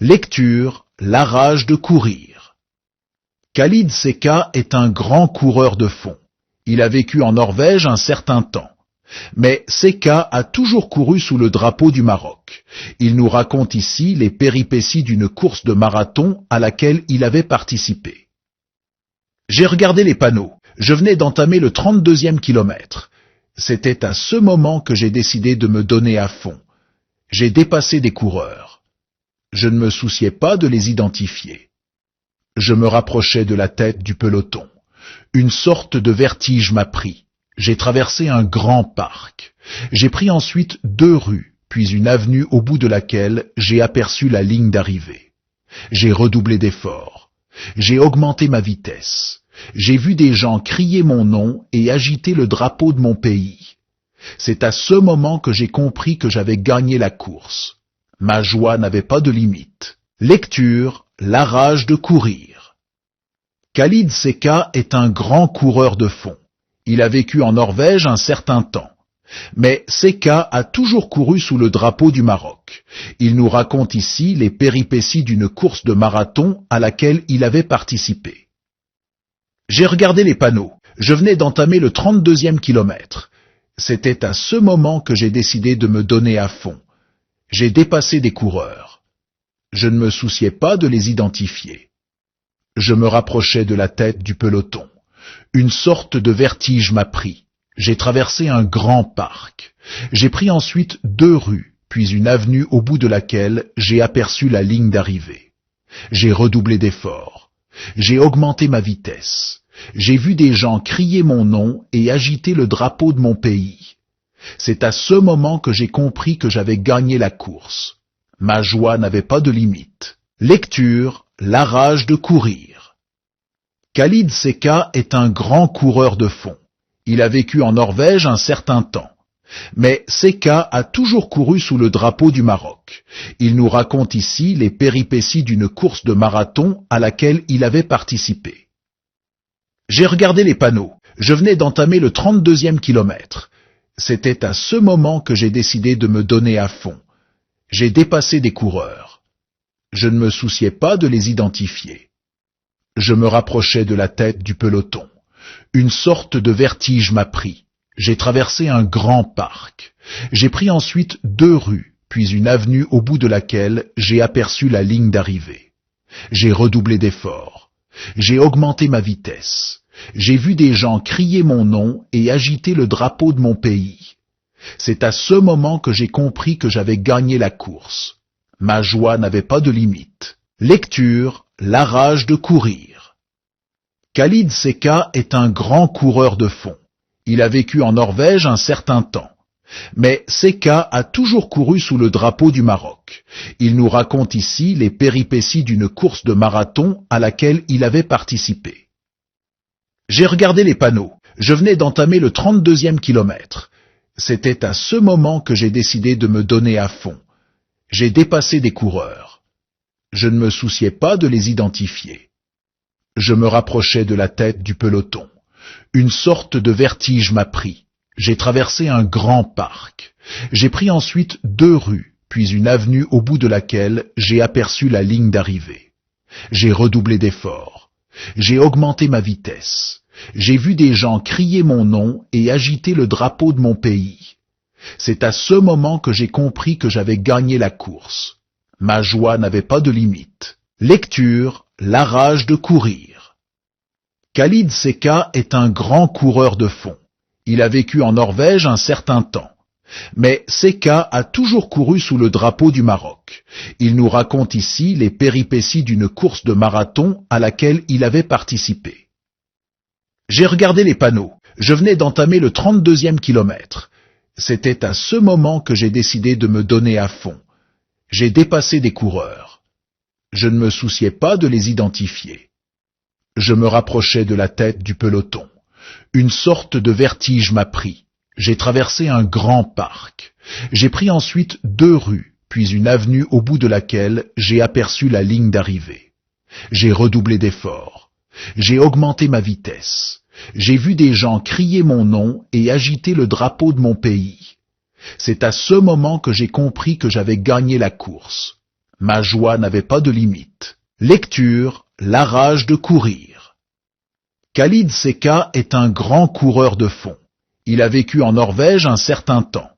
Lecture, la rage de courir. Khalid Seka est un grand coureur de fond. Il a vécu en Norvège un certain temps. Mais Seka a toujours couru sous le drapeau du Maroc. Il nous raconte ici les péripéties d'une course de marathon à laquelle il avait participé. J'ai regardé les panneaux. Je venais d'entamer le 32e kilomètre. C'était à ce moment que j'ai décidé de me donner à fond. J'ai dépassé des coureurs. Je ne me souciais pas de les identifier. Je me rapprochais de la tête du peloton. Une sorte de vertige m'a pris. J'ai traversé un grand parc. J'ai pris ensuite 2 rues, puis une avenue au bout de laquelle j'ai aperçu la ligne d'arrivée. J'ai redoublé d'efforts. J'ai augmenté ma vitesse. J'ai vu des gens crier mon nom et agiter le drapeau de mon pays. C'est à ce moment que j'ai compris que j'avais gagné la course. Ma joie n'avait pas de limite. Lecture, la rage de courir. Khalid Seka est un grand coureur de fond. Il a vécu en Norvège un certain temps. Mais Seka a toujours couru sous le drapeau du Maroc. Il nous raconte ici les péripéties d'une course de marathon à laquelle il avait participé. J'ai regardé les panneaux. Je venais d'entamer le 32e kilomètre. C'était à ce moment que j'ai décidé de me donner à fond. J'ai dépassé des coureurs. Je ne me souciais pas de les identifier. Je me rapprochais de la tête du peloton. Une sorte de vertige m'a pris. J'ai traversé un grand parc. J'ai pris ensuite 2 rues, puis une avenue au bout de laquelle j'ai aperçu la ligne d'arrivée. J'ai redoublé d'efforts. J'ai augmenté ma vitesse. J'ai vu des gens crier mon nom et agiter le drapeau de mon pays. C'est à ce moment que j'ai compris que j'avais gagné la course. Ma joie n'avait pas de limite. Lecture, la rage de courir. Khalid Seka est un grand coureur de fond. Il a vécu en Norvège un certain temps. Mais Seka a toujours couru sous le drapeau du Maroc. Il nous raconte ici les péripéties d'une course de marathon à laquelle il avait participé. J'ai regardé les panneaux. Je venais d'entamer le 32e kilomètre. C'était à ce moment que j'ai décidé de me donner à fond. J'ai dépassé des coureurs. Je ne me souciais pas de les identifier. Je me rapprochais de la tête du peloton. Une sorte de vertige m'a pris. J'ai traversé un grand parc. J'ai pris ensuite 2 rues, puis une avenue au bout de laquelle j'ai aperçu la ligne d'arrivée. J'ai redoublé d'efforts. J'ai augmenté ma vitesse. J'ai vu des gens crier mon nom et agiter le drapeau de mon pays. C'est à ce moment que j'ai compris que j'avais gagné la course. Ma joie n'avait pas de limite. Lecture, la rage de courir. Khalid Seka est un grand coureur de fond. Il a vécu en Norvège un certain temps. Mais Seka a toujours couru sous le drapeau du Maroc. Il nous raconte ici les péripéties d'une course de marathon à laquelle il avait participé. J'ai regardé les panneaux. Je venais d'entamer le 32e kilomètre. C'était à ce moment que j'ai décidé de me donner à fond. J'ai dépassé des coureurs. Je ne me souciais pas de les identifier. Je me rapprochais de la tête du peloton. Une sorte de vertige m'a pris. J'ai traversé un grand parc. J'ai pris ensuite 2 rues, puis une avenue au bout de laquelle j'ai aperçu la ligne d'arrivée. J'ai redoublé d'efforts. J'ai augmenté ma vitesse. J'ai vu des gens crier mon nom et agiter le drapeau de mon pays. C'est à ce moment que j'ai compris que j'avais gagné la course. Ma joie n'avait pas de limite. Lecture, la rage de courir. Khalid Seka est un grand coureur de fond. Il a vécu en Norvège un certain temps. Mais Seka a toujours couru sous le drapeau du Maroc. Il nous raconte ici les péripéties d'une course de marathon à laquelle il avait participé. J'ai regardé les panneaux. Je venais d'entamer le 32e kilomètre. C'était à ce moment que j'ai décidé de me donner à fond. J'ai dépassé des coureurs. Je ne me souciais pas de les identifier. Je me rapprochais de la tête du peloton. Une sorte de vertige m'a pris. J'ai traversé un grand parc. J'ai pris ensuite 2 rues, puis une avenue au bout de laquelle j'ai aperçu la ligne d'arrivée. J'ai redoublé d'efforts. J'ai augmenté ma vitesse. J'ai vu des gens crier mon nom et agiter le drapeau de mon pays. C'est à ce moment que j'ai compris que j'avais gagné la course. Ma joie n'avait pas de limite. Lecture, la rage de courir. Khalid Seka est un grand coureur de fond. Il a vécu en Norvège un certain temps.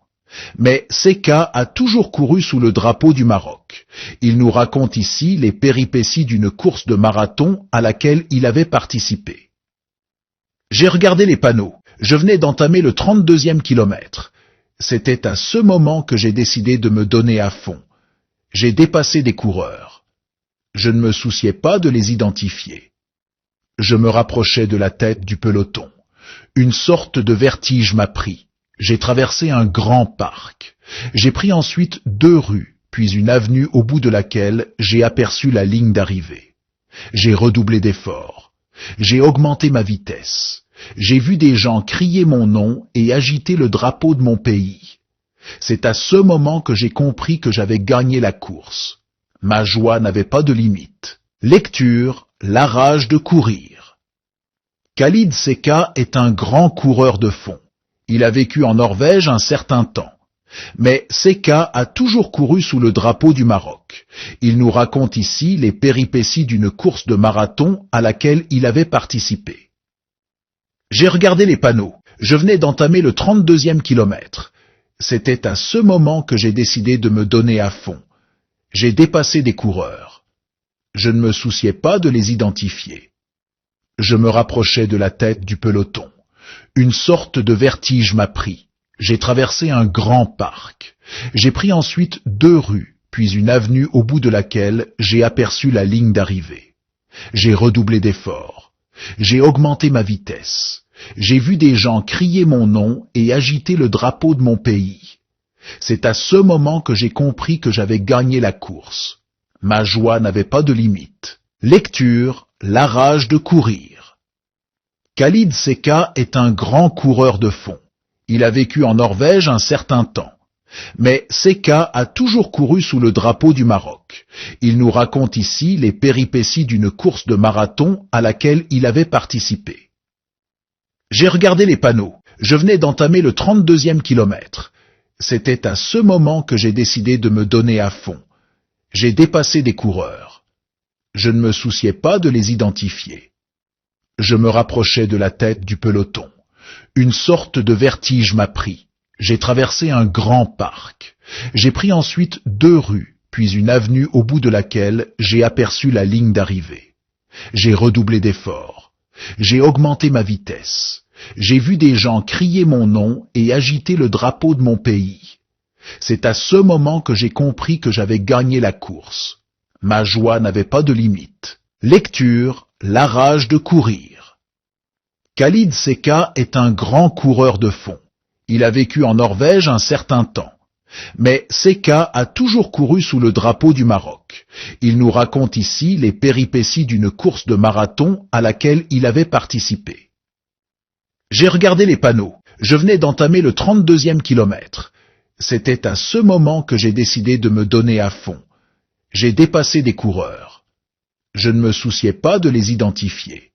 Mais Seka a toujours couru sous le drapeau du Maroc. Il nous raconte ici les péripéties d'une course de marathon à laquelle il avait participé. J'ai regardé les panneaux. Je venais d'entamer le 32e kilomètre. C'était à ce moment que j'ai décidé de me donner à fond. J'ai dépassé des coureurs. Je ne me souciais pas de les identifier. Je me rapprochais de la tête du peloton. Une sorte de vertige m'a pris. J'ai traversé un grand parc. J'ai pris ensuite 2 rues, puis une avenue au bout de laquelle j'ai aperçu la ligne d'arrivée. J'ai redoublé d'efforts. J'ai augmenté ma vitesse. J'ai vu des gens crier mon nom et agiter le drapeau de mon pays. C'est à ce moment que j'ai compris que j'avais gagné la course. Ma joie n'avait pas de limite. Lecture, la rage de courir. Khalid Seka est un grand coureur de fond. Il a vécu en Norvège un certain temps. Mais Seka a toujours couru sous le drapeau du Maroc. Il nous raconte ici les péripéties d'une course de marathon à laquelle il avait participé. J'ai regardé les panneaux. Je venais d'entamer le 32e kilomètre. C'était à ce moment que j'ai décidé de me donner à fond. J'ai dépassé des coureurs. Je ne me souciais pas de les identifier. Je me rapprochais de la tête du peloton. Une sorte de vertige m'a pris. J'ai traversé un grand parc. J'ai pris ensuite 2 rues, puis une avenue au bout de laquelle j'ai aperçu la ligne d'arrivée. J'ai redoublé d'efforts. J'ai augmenté ma vitesse. J'ai vu des gens crier mon nom et agiter le drapeau de mon pays. C'est à ce moment que j'ai compris que j'avais gagné la course. Ma joie n'avait pas de limite. Lecture, la rage de courir. Khalid Seka est un grand coureur de fond. Il a vécu en Norvège un certain temps. Mais Seka a toujours couru sous le drapeau du Maroc. Il nous raconte ici les péripéties d'une course de marathon à laquelle il avait participé. J'ai regardé les panneaux. Je venais d'entamer le 32e kilomètre. C'était à ce moment que j'ai décidé de me donner à fond. J'ai dépassé des coureurs. Je ne me souciais pas de les identifier. Je me rapprochais de la tête du peloton. Une sorte de vertige m'a pris. J'ai traversé un grand parc. J'ai pris ensuite 2 rues, puis une avenue au bout de laquelle j'ai aperçu la ligne d'arrivée. J'ai redoublé d'efforts. J'ai augmenté ma vitesse. J'ai vu des gens crier mon nom et agiter le drapeau de mon pays. C'est à ce moment que j'ai compris que j'avais gagné la course. Ma joie n'avait pas de limite. Lecture, la rage de courir. Khalid Seka est un grand coureur de fond. Il a vécu en Norvège un certain temps. Mais Seka a toujours couru sous le drapeau du Maroc. Il nous raconte ici les péripéties d'une course de marathon à laquelle il avait participé. J'ai regardé les panneaux. Je venais d'entamer le 32e kilomètre. C'était à ce moment que j'ai décidé de me donner à fond. J'ai dépassé des coureurs. Je ne me souciais pas de les identifier.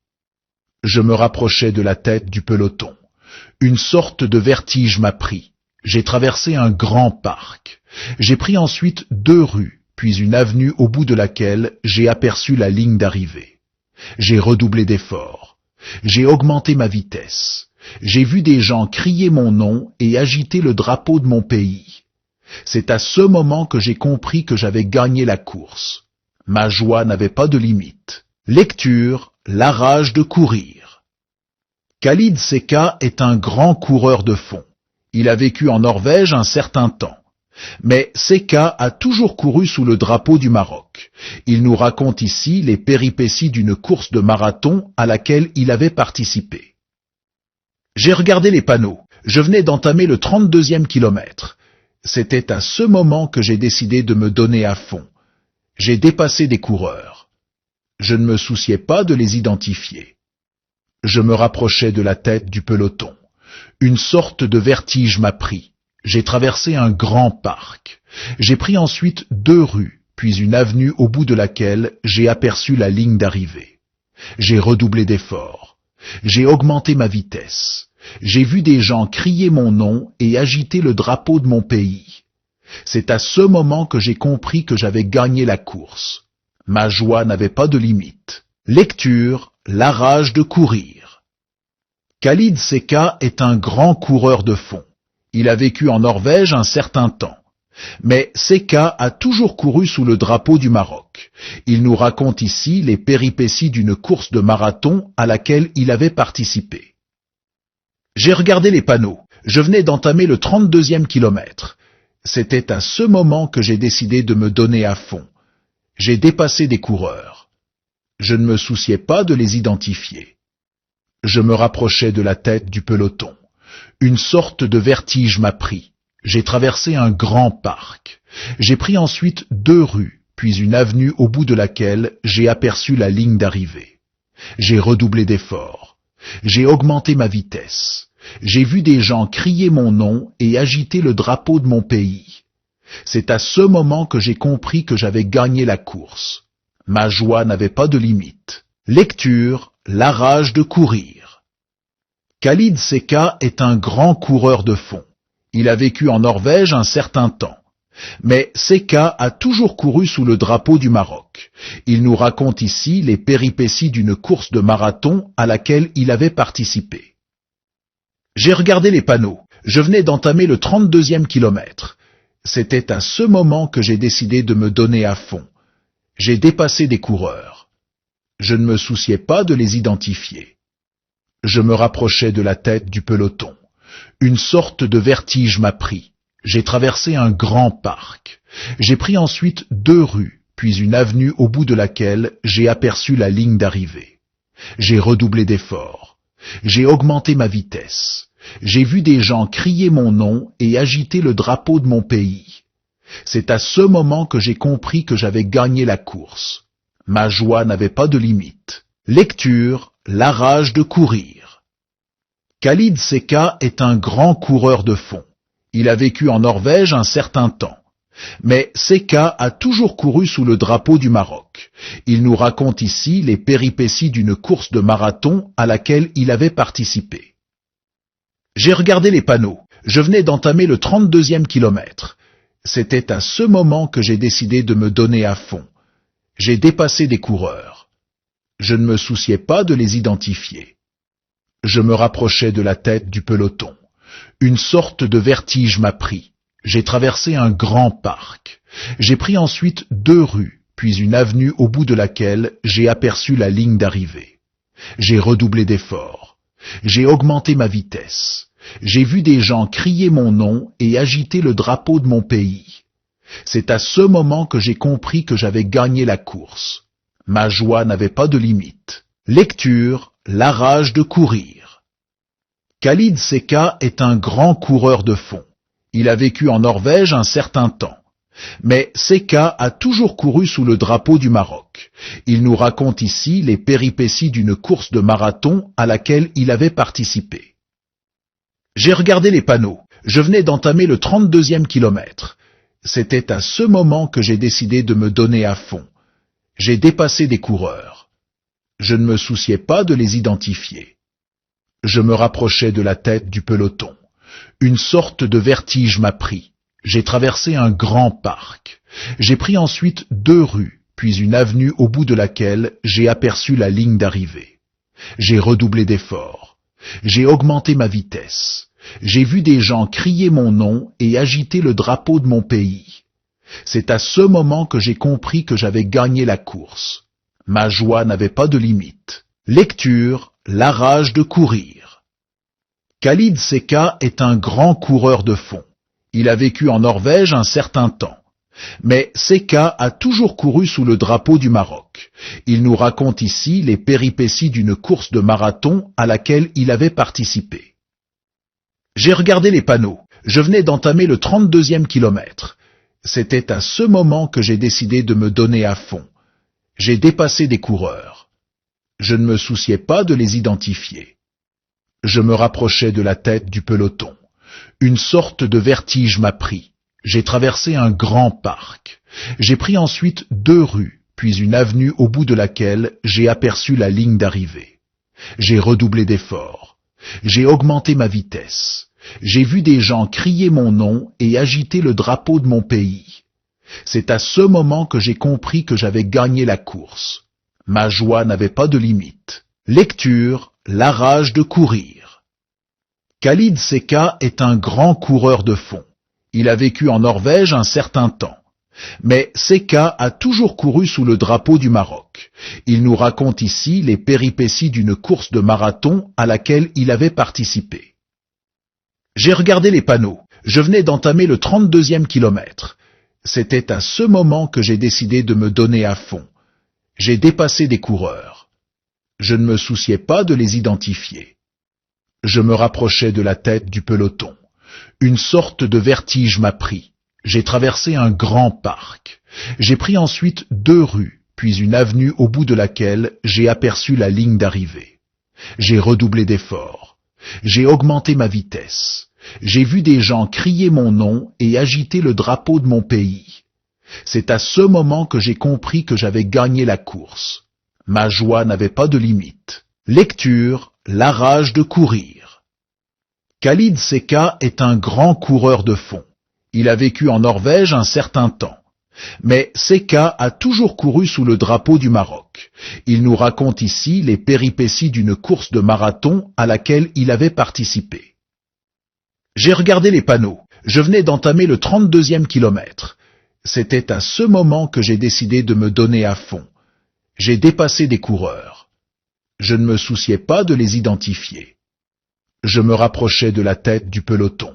Je me rapprochais de la tête du peloton. Une sorte de vertige m'a pris. J'ai traversé un grand parc. J'ai pris ensuite 2 rues, puis une avenue au bout de laquelle j'ai aperçu la ligne d'arrivée. J'ai redoublé d'efforts. J'ai augmenté ma vitesse. J'ai vu des gens crier mon nom et agiter le drapeau de mon pays. C'est à ce moment que j'ai compris que j'avais gagné la course. Ma joie n'avait pas de limite. Lecture, la rage de courir. Khalid Seka est un grand coureur de fond. Il a vécu en Norvège un certain temps. Mais Seka a toujours couru sous le drapeau du Maroc. Il nous raconte ici les péripéties d'une course de marathon à laquelle il avait participé. J'ai regardé les panneaux. Je venais d'entamer le 32e kilomètre. C'était à ce moment que j'ai décidé de me donner à fond. J'ai dépassé des coureurs. Je ne me souciais pas de les identifier. Je me rapprochais de la tête du peloton. Une sorte de vertige m'a pris. J'ai traversé un grand parc. J'ai pris ensuite 2 rues, puis une avenue au bout de laquelle j'ai aperçu la ligne d'arrivée. J'ai redoublé d'efforts. J'ai augmenté ma vitesse. J'ai vu des gens crier mon nom et agiter le drapeau de mon pays. C'est à ce moment que j'ai compris que j'avais gagné la course. Ma joie n'avait pas de limite. Lecture, la rage de courir. Khalid Seka est un grand coureur de fond. Il a vécu en Norvège un certain temps. Mais Seka a toujours couru sous le drapeau du Maroc. Il nous raconte ici les péripéties d'une course de marathon à laquelle il avait participé. J'ai regardé les panneaux. Je venais d'entamer le 32e kilomètre. C'était à ce moment que j'ai décidé de me donner à fond. J'ai dépassé des coureurs. Je ne me souciais pas de les identifier. Je me rapprochais de la tête du peloton. Une sorte de vertige m'a pris. J'ai traversé un grand parc. J'ai pris ensuite 2 rues, puis une avenue au bout de laquelle j'ai aperçu la ligne d'arrivée. J'ai redoublé d'efforts. J'ai augmenté ma vitesse. J'ai vu des gens crier mon nom et agiter le drapeau de mon pays. C'est à ce moment que j'ai compris que j'avais gagné la course. Ma joie n'avait pas de limite. Lecture, la rage de courir. Khalid Seka est un grand coureur de fond. Il a vécu en Norvège un certain temps. Mais Seka a toujours couru sous le drapeau du Maroc. Il nous raconte ici les péripéties d'une course de marathon à laquelle il avait participé. J'ai regardé les panneaux. Je venais d'entamer le 32e kilomètre. C'était à ce moment que j'ai décidé de me donner à fond. J'ai dépassé des coureurs. Je ne me souciais pas de les identifier. Je me rapprochais de la tête du peloton. Une sorte de vertige m'a pris. J'ai traversé un grand parc. J'ai pris ensuite 2 rues, puis une avenue au bout de laquelle j'ai aperçu la ligne d'arrivée. J'ai redoublé d'efforts. J'ai augmenté ma vitesse. J'ai vu des gens crier mon nom et agiter le drapeau de mon pays. C'est à ce moment que j'ai compris que j'avais gagné la course. Ma joie n'avait pas de limite. Lecture, la rage de courir. Khalid Seka est un grand coureur de fond. Il a vécu en Norvège un certain temps. Mais Seka a toujours couru sous le drapeau du Maroc. Il nous raconte ici les péripéties d'une course de marathon à laquelle il avait participé. J'ai regardé les panneaux. Je venais d'entamer le 32e kilomètre. C'était à ce moment que j'ai décidé de me donner à fond. J'ai dépassé des coureurs. Je ne me souciais pas de les identifier. Je me rapprochais de la tête du peloton. Une sorte de vertige m'a pris. J'ai traversé un grand parc. J'ai pris ensuite 2 rues, puis une avenue au bout de laquelle j'ai aperçu la ligne d'arrivée. J'ai redoublé d'efforts. J'ai augmenté ma vitesse. J'ai vu des gens crier mon nom et agiter le drapeau de mon pays. C'est à ce moment que j'ai compris que j'avais gagné la course. Ma joie n'avait pas de limite. Lecture, la rage de courir. Khalid Seka est un grand coureur de fond. Il a vécu en Norvège un certain temps. Mais Seka a toujours couru sous le drapeau du Maroc. Il nous raconte ici les péripéties d'une course de marathon à laquelle il avait participé. J'ai regardé les panneaux. Je venais d'entamer le 32e kilomètre. C'était à ce moment que j'ai décidé de me donner à fond. J'ai dépassé des coureurs. Je ne me souciais pas de les identifier. Je me rapprochais de la tête du peloton. Une sorte de vertige m'a pris. J'ai traversé un grand parc. J'ai pris ensuite 2 rues, puis une avenue au bout de laquelle j'ai aperçu la ligne d'arrivée. J'ai redoublé d'efforts. J'ai augmenté ma vitesse. J'ai vu des gens crier mon nom et agiter le drapeau de mon pays. C'est à ce moment que j'ai compris que j'avais gagné la course. Ma joie n'avait pas de limite. Lecture, la rage de courir. Khalid Seka est un grand coureur de fond. Il a vécu en Norvège un certain temps. Mais Seka a toujours couru sous le drapeau du Maroc. Il nous raconte ici les péripéties d'une course de marathon à laquelle il avait participé. J'ai regardé les panneaux. Je venais d'entamer le 32e kilomètre. C'était à ce moment que j'ai décidé de me donner à fond. J'ai dépassé des coureurs. Je ne me souciais pas de les identifier. Je me rapprochais de la tête du peloton. Une sorte de vertige m'a pris. J'ai traversé un grand parc. J'ai pris ensuite 2 rues, puis une avenue au bout de laquelle j'ai aperçu la ligne d'arrivée. J'ai redoublé d'efforts. J'ai augmenté ma vitesse. J'ai vu des gens crier mon nom et agiter le drapeau de mon pays. C'est à ce moment que j'ai compris que j'avais gagné la course. Ma joie n'avait pas de limite. Lecture, la rage de courir. Khalid Seka est un grand coureur de fond. Il a vécu en Norvège un certain temps. Mais Seka a toujours couru sous le drapeau du Maroc. Il nous raconte ici les péripéties d'une course de marathon à laquelle il avait participé. J'ai regardé les panneaux. Je venais d'entamer le 32e kilomètre. C'était à ce moment que j'ai décidé de me donner à fond. J'ai dépassé des coureurs. Je ne me souciais pas de les identifier. Je me rapprochais de la tête du peloton. Une sorte de vertige m'a pris. J'ai traversé un grand parc. J'ai pris ensuite 2 rues, puis une avenue au bout de laquelle j'ai aperçu la ligne d'arrivée. J'ai redoublé d'efforts. J'ai augmenté ma vitesse. J'ai vu des gens crier mon nom et agiter le drapeau de mon pays. C'est à ce moment que j'ai compris que j'avais gagné la course. Ma joie n'avait pas de limite. Lecture, la rage de courir. Khalid Seka est un grand coureur de fond. Il a vécu en Norvège un certain temps. Mais Seka a toujours couru sous le drapeau du Maroc. Il nous raconte ici les péripéties d'une course de marathon à laquelle il avait participé. J'ai regardé les panneaux. Je venais d'entamer le 32e kilomètre. C'était à ce moment que j'ai décidé de me donner à fond. J'ai dépassé des coureurs. Je ne me souciais pas de les identifier. Je me rapprochais de la tête du peloton.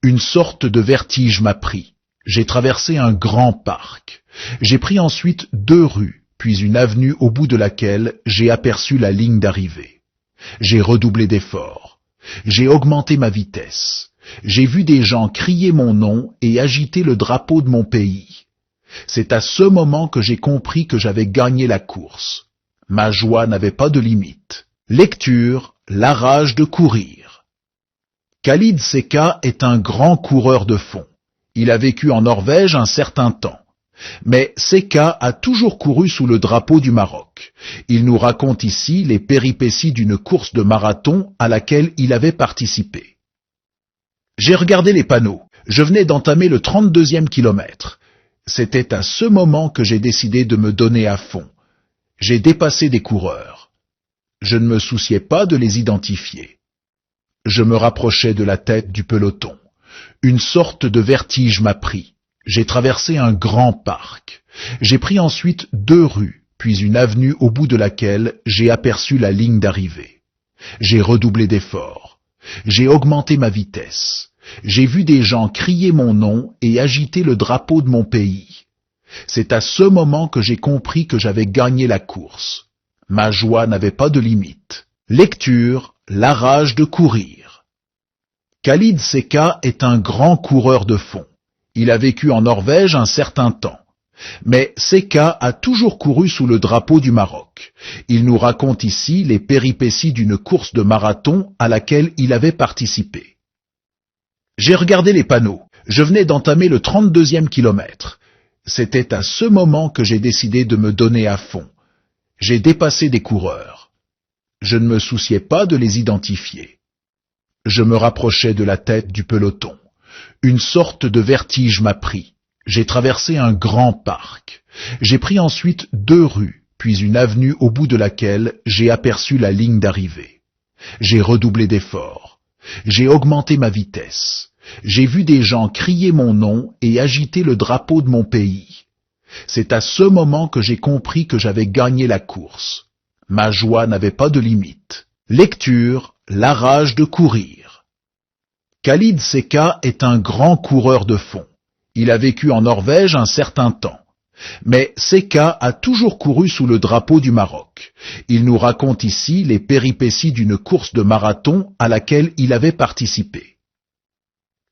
Une sorte de vertige m'a pris. J'ai traversé un grand parc. J'ai pris ensuite 2 rues, puis une avenue au bout de laquelle j'ai aperçu la ligne d'arrivée. J'ai redoublé d'efforts. J'ai augmenté ma vitesse. J'ai vu des gens crier mon nom et agiter le drapeau de mon pays. C'est à ce moment que j'ai compris que j'avais gagné la course. Ma joie n'avait pas de limite. Lecture, la rage de courir. Khalid Seka est un grand coureur de fond. Il a vécu en Norvège un certain temps. Mais Seka a toujours couru sous le drapeau du Maroc. Il nous raconte ici les péripéties d'une course de marathon à laquelle il avait participé. J'ai regardé les panneaux. Je venais d'entamer le 32e kilomètre. C'était à ce moment que j'ai décidé de me donner à fond. J'ai dépassé des coureurs. Je ne me souciais pas de les identifier. Je me rapprochais de la tête du peloton. Une sorte de vertige m'a pris. J'ai traversé un grand parc. J'ai pris ensuite 2 rues, puis une avenue au bout de laquelle j'ai aperçu la ligne d'arrivée. J'ai redoublé d'efforts. J'ai augmenté ma vitesse. J'ai vu des gens crier mon nom et agiter le drapeau de mon pays. C'est à ce moment que j'ai compris que j'avais gagné la course. Ma joie n'avait pas de limite. Lecture, la rage de courir. Khalid Seka est un grand coureur de fond. Il a vécu en Norvège un certain temps. Mais Seka a toujours couru sous le drapeau du Maroc. Il nous raconte ici les péripéties d'une course de marathon à laquelle il avait participé. J'ai regardé les panneaux. Je venais d'entamer le 32e kilomètre. C'était à ce moment que j'ai décidé de me donner à fond. J'ai dépassé des coureurs. Je ne me souciais pas de les identifier. Je me rapprochais de la tête du peloton. Une sorte de vertige m'a pris. J'ai traversé un grand parc. J'ai pris ensuite 2 rues, puis une avenue au bout de laquelle j'ai aperçu la ligne d'arrivée. J'ai redoublé d'efforts. J'ai augmenté ma vitesse. J'ai vu des gens crier mon nom et agiter le drapeau de mon pays. C'est à ce moment que j'ai compris que j'avais gagné la course. Ma joie n'avait pas de limite. Lecture, la rage de courir. Khalid Seka est un grand coureur de fond. Il a vécu en Norvège un certain temps. Mais Seka a toujours couru sous le drapeau du Maroc. Il nous raconte ici les péripéties d'une course de marathon à laquelle il avait participé.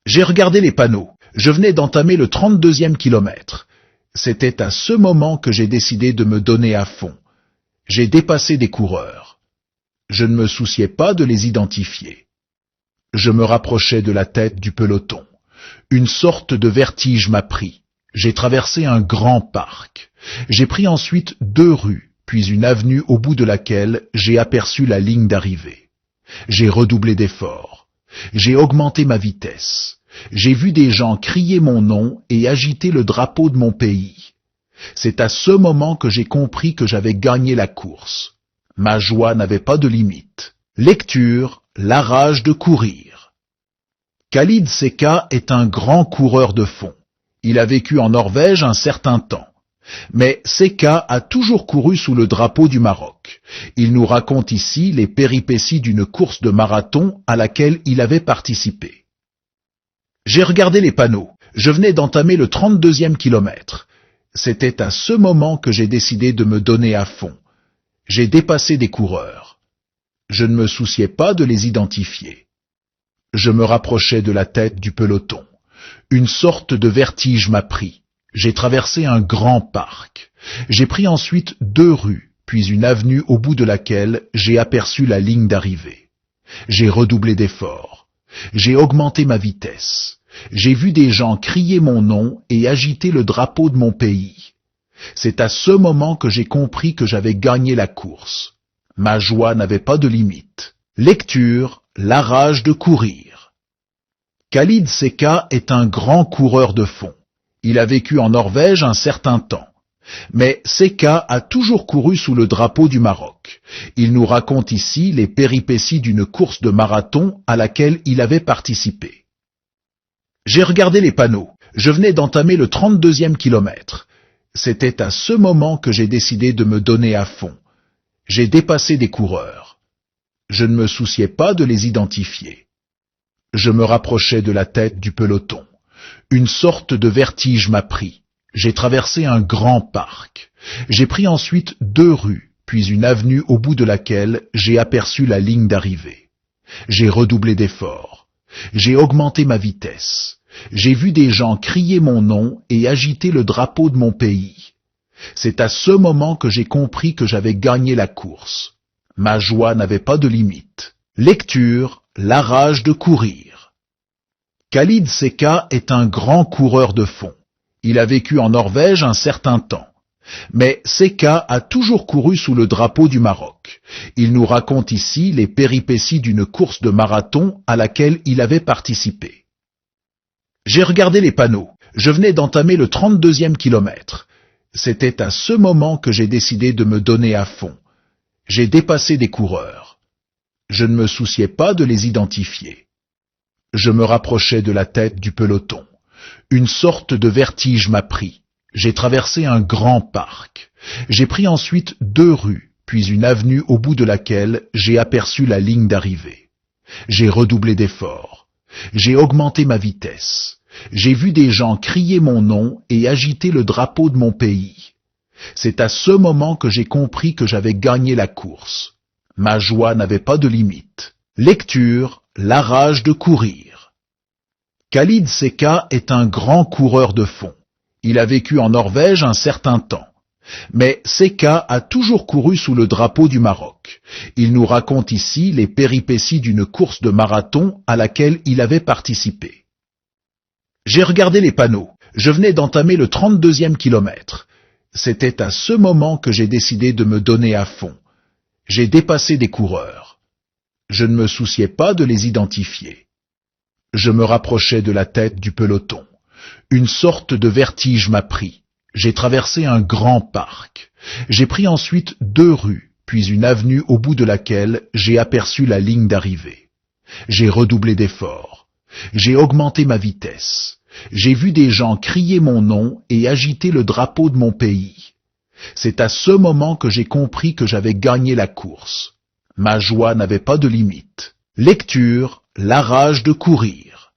J'ai regardé les panneaux. Je venais d'entamer le 32e kilomètre. C'était à ce moment que j'ai décidé de me donner à fond. J'ai dépassé des coureurs. Je ne me souciais pas de les identifier. Je me rapprochais de la tête du peloton. Une sorte de vertige m'a pris. J'ai traversé un grand parc. J'ai pris ensuite 2 rues, puis une avenue au bout de laquelle j'ai aperçu la ligne d'arrivée. J'ai redoublé d'efforts. J'ai augmenté ma vitesse. J'ai vu des gens crier mon nom et agiter le drapeau de mon pays. C'est à ce moment que j'ai compris que j'avais gagné la course. Ma joie n'avait pas de limite. Lecture, la rage de courir. Khalid Seka est un grand coureur de fond. Il a vécu en Norvège un certain temps. Mais Seka a toujours couru sous le drapeau du Maroc. Il nous raconte ici les péripéties d'une course de marathon à laquelle il avait participé. J'ai regardé les panneaux. Je venais d'entamer le 32e kilomètre. C'était à ce moment que j'ai décidé de me donner à fond. J'ai dépassé des coureurs. Je ne me souciais pas de les identifier. Je me rapprochais de la tête du peloton. Une sorte de vertige m'a pris. J'ai traversé un grand parc. J'ai pris ensuite 2 rues, puis une avenue au bout de laquelle j'ai aperçu la ligne d'arrivée. J'ai redoublé d'efforts. J'ai augmenté ma vitesse. J'ai vu des gens crier mon nom et agiter le drapeau de mon pays. C'est à ce moment que j'ai compris que j'avais gagné la course. Ma joie n'avait pas de limite. Lecture, la rage de courir. Khalid Seka est un grand coureur de fond. Il a vécu en Norvège un certain temps. Mais Seka a toujours couru sous le drapeau du Maroc. Il nous raconte ici les péripéties d'une course de marathon à laquelle il avait participé. J'ai regardé les panneaux. Je venais d'entamer le 32e kilomètre. C'était à ce moment que j'ai décidé de me donner à fond. J'ai dépassé des coureurs. Je ne me souciais pas de les identifier. Je me rapprochais de la tête du peloton. Une sorte de vertige m'a pris. J'ai traversé un grand parc. J'ai pris ensuite 2 rues, puis une avenue au bout de laquelle j'ai aperçu la ligne d'arrivée. J'ai redoublé d'efforts. J'ai augmenté ma vitesse. J'ai vu des gens crier mon nom et agiter le drapeau de mon pays. C'est à ce moment que j'ai compris que j'avais gagné la course. Ma joie n'avait pas de limite. Lecture, la rage de courir. Khalid Seka est un grand coureur de fond. Il a vécu en Norvège un certain temps. Mais Seka a toujours couru sous le drapeau du Maroc. Il nous raconte ici les péripéties d'une course de marathon à laquelle il avait participé. J'ai regardé les panneaux. Je venais d'entamer le 32e kilomètre. C'était à ce moment que j'ai décidé de me donner à fond. J'ai dépassé des coureurs. Je ne me souciais pas de les identifier. Je me rapprochais de la tête du peloton. Une sorte de vertige m'a pris. J'ai traversé un grand parc. J'ai pris ensuite 2 rues, puis une avenue au bout de laquelle j'ai aperçu la ligne d'arrivée. J'ai redoublé d'efforts. J'ai augmenté ma vitesse. J'ai vu des gens crier mon nom et agiter le drapeau de mon pays. C'est à ce moment que j'ai compris que j'avais gagné la course. Ma joie n'avait pas de limite. Lecture, la rage de courir. Khalid Seka est un grand coureur de fond. Il a vécu en Norvège un certain temps. Mais Seka a toujours couru sous le drapeau du Maroc. Il nous raconte ici les péripéties d'une course de marathon à laquelle il avait participé. J'ai regardé les panneaux. Je venais d'entamer le 32e kilomètre. C'était à ce moment que j'ai décidé de me donner à fond. J'ai dépassé des coureurs. Je ne me souciais pas de les identifier. Je me rapprochais de la tête du peloton. Une sorte de vertige m'a pris. J'ai traversé un grand parc. J'ai pris ensuite 2 rues, puis une avenue au bout de laquelle j'ai aperçu la ligne d'arrivée. J'ai redoublé d'efforts. J'ai augmenté ma vitesse. J'ai vu des gens crier mon nom et agiter le drapeau de mon pays. C'est à ce moment que j'ai compris que j'avais gagné la course. Ma joie n'avait pas de limite. Lecture, la rage de courir.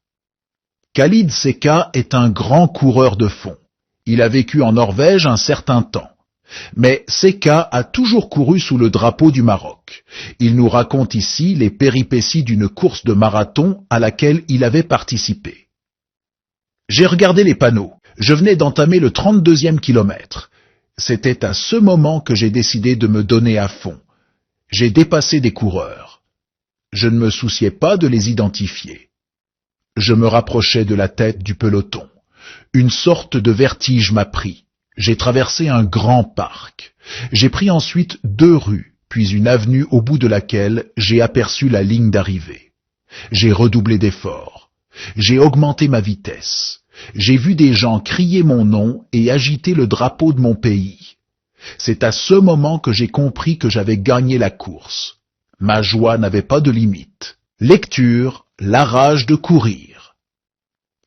Khalid Seka est un grand coureur de fond. Il a vécu en Norvège un certain temps. Mais Seka a toujours couru sous le drapeau du Maroc. Il nous raconte ici les péripéties d'une course de marathon à laquelle il avait participé. J'ai regardé les panneaux. Je venais d'entamer le 32e kilomètre. C'était à ce moment que j'ai décidé de me donner à fond. J'ai dépassé des coureurs. Je ne me souciais pas de les identifier. Je me rapprochais de la tête du peloton. Une sorte de vertige m'a pris. J'ai traversé un grand parc. J'ai pris ensuite 2 rues, puis une avenue au bout de laquelle j'ai aperçu la ligne d'arrivée. J'ai redoublé d'efforts. J'ai augmenté ma vitesse. J'ai vu des gens crier mon nom et agiter le drapeau de mon pays. C'est à ce moment que j'ai compris que j'avais gagné la course. Ma joie n'avait pas de limite. Lecture, la rage de courir.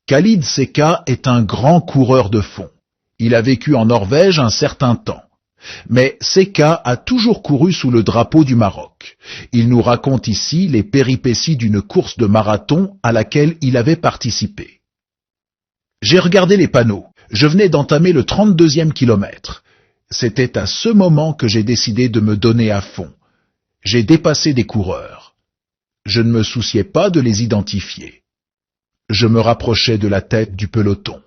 Khalid Seka est un grand coureur de fond. Il a vécu en Norvège un certain temps. Mais Seka a toujours couru sous le drapeau du Maroc. Il nous raconte ici les péripéties d'une course de marathon à laquelle il avait participé. J'ai regardé les panneaux. Je venais d'entamer le 32e kilomètre. C'était à ce moment que j'ai décidé de me donner à fond. J'ai dépassé des coureurs. Je ne me souciais pas de les identifier. Je me rapprochais de la tête du peloton.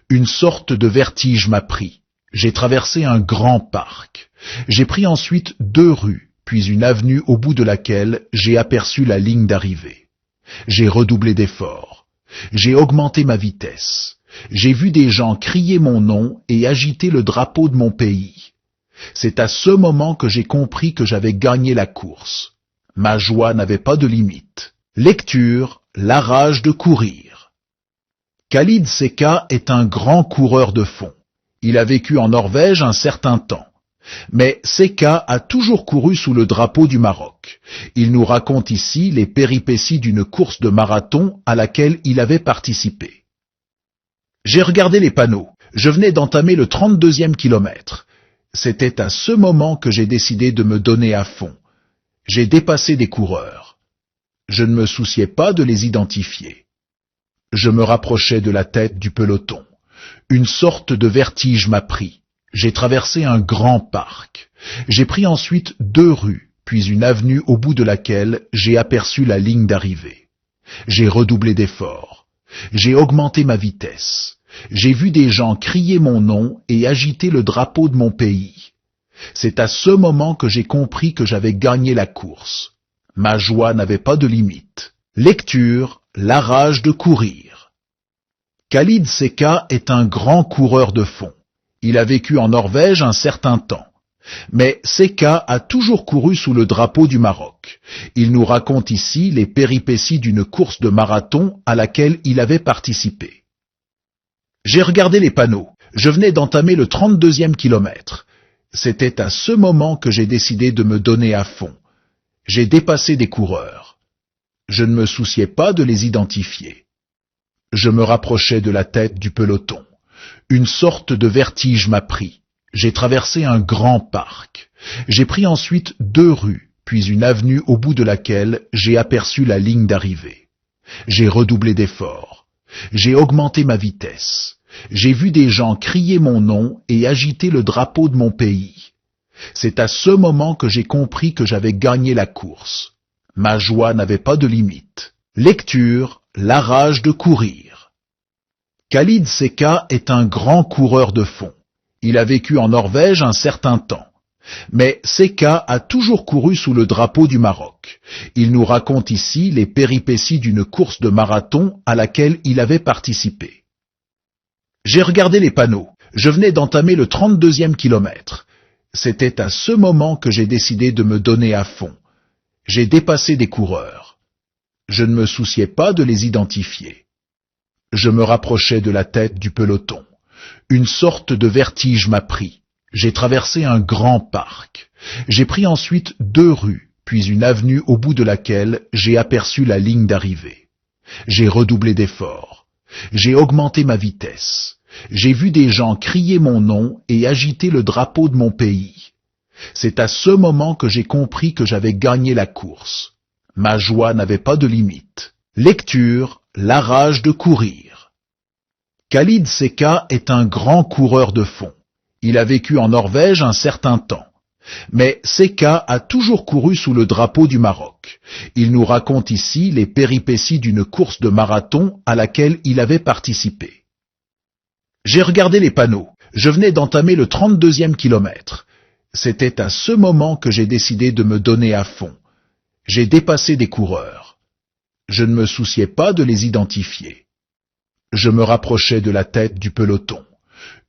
Une sorte de vertige m'a pris. J'ai traversé un grand parc. J'ai pris ensuite 2 rues, puis une avenue au bout de laquelle j'ai aperçu la ligne d'arrivée. J'ai redoublé d'efforts. J'ai augmenté ma vitesse. J'ai vu des gens crier mon nom et agiter le drapeau de mon pays. C'est à ce moment que j'ai compris que j'avais gagné la course. Ma joie n'avait pas de limite. Lecture, la rage de courir. Khalid Seka est un grand coureur de fond. Il a vécu en Norvège un certain temps. Mais Seka a toujours couru sous le drapeau du Maroc. Il nous raconte ici les péripéties d'une course de marathon à laquelle il avait participé. J'ai regardé les panneaux. Je venais d'entamer le 32e kilomètre. C'était à ce moment que j'ai décidé de me donner à fond. J'ai dépassé des coureurs. Je ne me souciais pas de les identifier. Je me rapprochais de la tête du peloton. Une sorte de vertige m'a pris. J'ai traversé un grand parc. J'ai pris ensuite 2 rues, puis une avenue au bout de laquelle j'ai aperçu la ligne d'arrivée. J'ai redoublé d'efforts. J'ai augmenté ma vitesse. J'ai vu des gens crier mon nom et agiter le drapeau de mon pays. C'est à ce moment que j'ai compris que j'avais gagné la course. Ma joie n'avait pas de limite. Lecture, la rage de courir. Khalid Seka est un grand coureur de fond. Il a vécu en Norvège un certain temps. Mais Seka a toujours couru sous le drapeau du Maroc. Il nous raconte ici les péripéties d'une course de marathon à laquelle il avait participé. J'ai regardé les panneaux. Je venais d'entamer le 32e kilomètre. C'était à ce moment que j'ai décidé de me donner à fond. J'ai dépassé des coureurs. Je ne me souciais pas de les identifier. Je me rapprochais de la tête du peloton. Une sorte de vertige m'a pris. J'ai traversé un grand parc. J'ai pris ensuite 2 rues, puis une avenue au bout de laquelle j'ai aperçu la ligne d'arrivée. J'ai redoublé d'efforts. J'ai augmenté ma vitesse. J'ai vu des gens crier mon nom et agiter le drapeau de mon pays. C'est à ce moment que j'ai compris que j'avais gagné la course. Ma joie n'avait pas de limite. Lecture, la rage de courir. Khalid Seka est un grand coureur de fond. Il a vécu en Norvège un certain temps. Mais Seka a toujours couru sous le drapeau du Maroc. Il nous raconte ici les péripéties d'une course de marathon à laquelle il avait participé. J'ai regardé les panneaux. Je venais d'entamer le 32e kilomètre. C'était à ce moment que j'ai décidé de me donner à fond. J'ai dépassé des coureurs. Je ne me souciais pas de les identifier. Je me rapprochais de la tête du peloton. Une sorte de vertige m'a pris. J'ai traversé un grand parc. J'ai pris ensuite 2 rues, puis une avenue au bout de laquelle j'ai aperçu la ligne d'arrivée. J'ai redoublé d'efforts. J'ai augmenté ma vitesse. J'ai vu des gens crier mon nom et agiter le drapeau de mon pays. C'est à ce moment que j'ai compris que j'avais gagné la course. Ma joie n'avait pas de limite. Lecture, la rage de courir. Khalid Seka est un grand coureur de fond. Il a vécu en Norvège un certain temps. Mais Seka a toujours couru sous le drapeau du Maroc. Il nous raconte ici les péripéties d'une course de marathon à laquelle il avait participé. J'ai regardé les panneaux. Je venais d'entamer le 32e kilomètre. C'était à ce moment que j'ai décidé de me donner à fond. J'ai dépassé des coureurs. Je ne me souciais pas de les identifier. Je me rapprochais de la tête du peloton.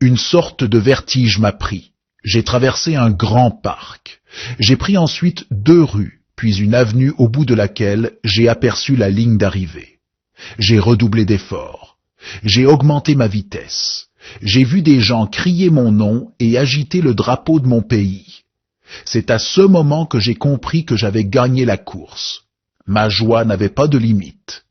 Une sorte de vertige m'a pris. J'ai traversé un grand parc. J'ai pris ensuite 2 rues, puis une avenue au bout de laquelle j'ai aperçu la ligne d'arrivée. J'ai redoublé d'efforts. J'ai augmenté ma vitesse. J'ai vu des gens crier mon nom et agiter le drapeau de mon pays. C'est à ce moment que j'ai compris que j'avais gagné la course. Ma joie n'avait pas de limite.